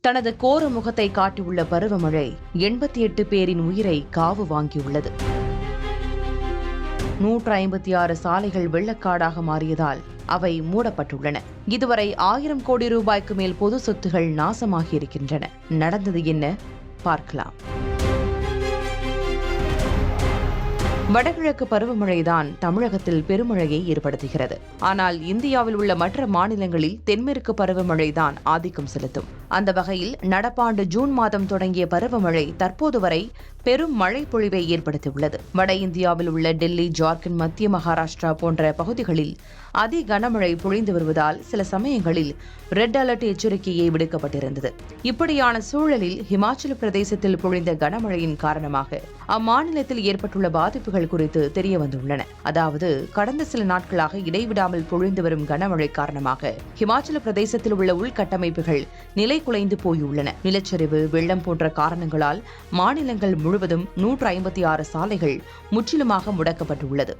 தனது கோர முகத்தை காட்டியுள்ள பருவமழை 88 பேரின் உயிரை காவு வாங்கியுள்ளது. 156 சாலைகள் வெள்ளக்காடாக மாறியதால் அவை மூடப்பட்டுள்ளன. இதுவரை 1000 கோடி ரூபாய்க்கு மேல் பொது சொத்துகள் நாசமாகியிருக்கின்றன. நடந்தது என்ன பார்க்கலாம். வடகிழக்கு பருவமழைதான் தமிழகத்தில் பெருமழையை ஏற்படுத்துகிறது. ஆனால் இந்தியாவில் உள்ள மற்ற மாநிலங்களில் தென்மேற்கு பருவமழைதான் ஆதிக்கம் செலுத்தும். அந்த வகையில் நடப்பாண்டு ஜூன் மாதம் தொடங்கிய பருவமழை தற்போது வரை பெரும் மழை பொழிவை ஏற்படுத்தியுள்ளது. வட இந்தியாவில் உள்ள டெல்லி, ஜார்க்கண்ட், மத்திய மகாராஷ்டிரா போன்ற பகுதிகளில் அதி கனமழை பொழிந்து வருவதால் சில சமயங்களில் ரெட் அலர்ட் எச்சரிக்கையை விடுக்கப்பட்டிருந்தது. இப்படியான சூழலில் ஹிமாச்சல பிரதேசத்தில் பொழிந்த கனமழையின் காரணமாக அம்மாநிலத்தில் ஏற்பட்டுள்ள பாதிப்புகள் குறித்து தெரிய வந்துள்ளன. அதாவது கடந்த சில நாட்களாக இடைவிடாமல் பொழிந்து வரும் கனமழை காரணமாக ஹிமாச்சல பிரதேசத்தில் உள்ள உள்கட்டமைப்புகள் நிலை குலைந்து போயுள்ளன. நிலச்சரிவு, வெள்ளம் போன்ற காரணங்களால் மாநிலங்கள் முழுவதும் 156 சாலைகள் முற்றிலுமாக முடக்கப்பட்டுள்ளது.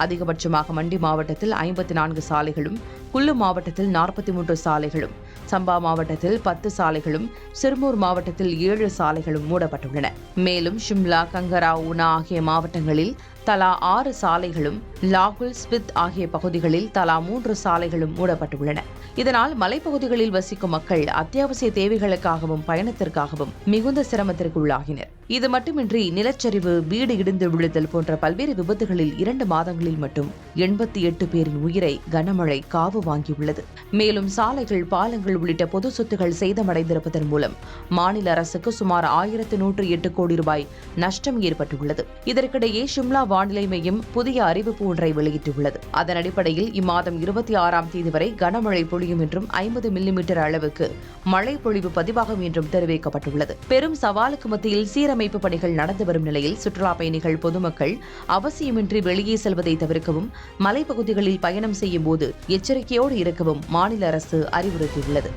அதிகபட்சமாக மண்டி மாவட்டத்தில் 54 சாலைகளும், குல்லு மாவட்டத்தில் 43 சாலைகளும், சம்பா மாவட்டத்தில் 10 சாலைகளும், சிர்மூர் மாவட்டத்தில் 7 சாலைகளும் மூடப்பட்டுள்ளன. மேலும் ஷிம்லா, கங்கரா, ஊனா ஆகிய மாவட்டங்களில் தலா 6 சாலைகளும், லாகுல், ஸ்பித் ஆகிய பகுதிகளில் தலா 3 சாலைகளும் மூடப்பட்டுள்ளன. இதனால் மலைப்பகுதிகளில் வசிக்கும் மக்கள் அத்தியாவசிய தேவைகளுக்காகவும் பயணத்திற்காகவும் மிகுந்த சிரமத்திற்கு உள்ளாகினர். இது மட்டுமின்றி நிலச்சரிவு, வீடு இடிந்து விழுதல் போன்ற பல்வேறு விபத்துகளில் 2 மாதங்களில் மட்டும் 88 பேரின் உயிரை கனமழை காவு வாங்கியுள்ளது. மேலும் சாலைகள், பாலங்கள் உள்ளிட்ட பொது சொத்துகள் சேதமடைந்திருப்பதன் மூலம் மாநில அரசுக்கு சுமார் 1108 கோடி ரூபாய் நஷ்டம் ஏற்பட்டுள்ளது. இதற்கிடையே ஷிம்லா வானிலை மையம் புதிய அறிவிப்பு ஒன்றை வெளியிட்டுள்ளது. அதன் அடிப்படையில் இம்மாதம் 26ஆம் தேதி வரை கனமழை பொழியும் என்றும் 50 மில்லிமீட்டர் அளவுக்கு மழை பொழிவு பதிவாகும் என்றும் தெரிவிக்கப்பட்டுள்ளது. பெரும் சவாலுக்கு மத்தியில் சீரமைப்பு பணிகள் நடந்து வரும் நிலையில் சுற்றுலா பயணிகள், பொதுமக்கள் அவசியமின்றி வெளியே செல்வதை தவிர்க்கவும், மலைப்பகுதிகளில் பயணம் செய்யும் போது எச்சரிக்கையோடு இருக்கவும் மாநில அரசு அறிவுறுத்தியுள்ளது.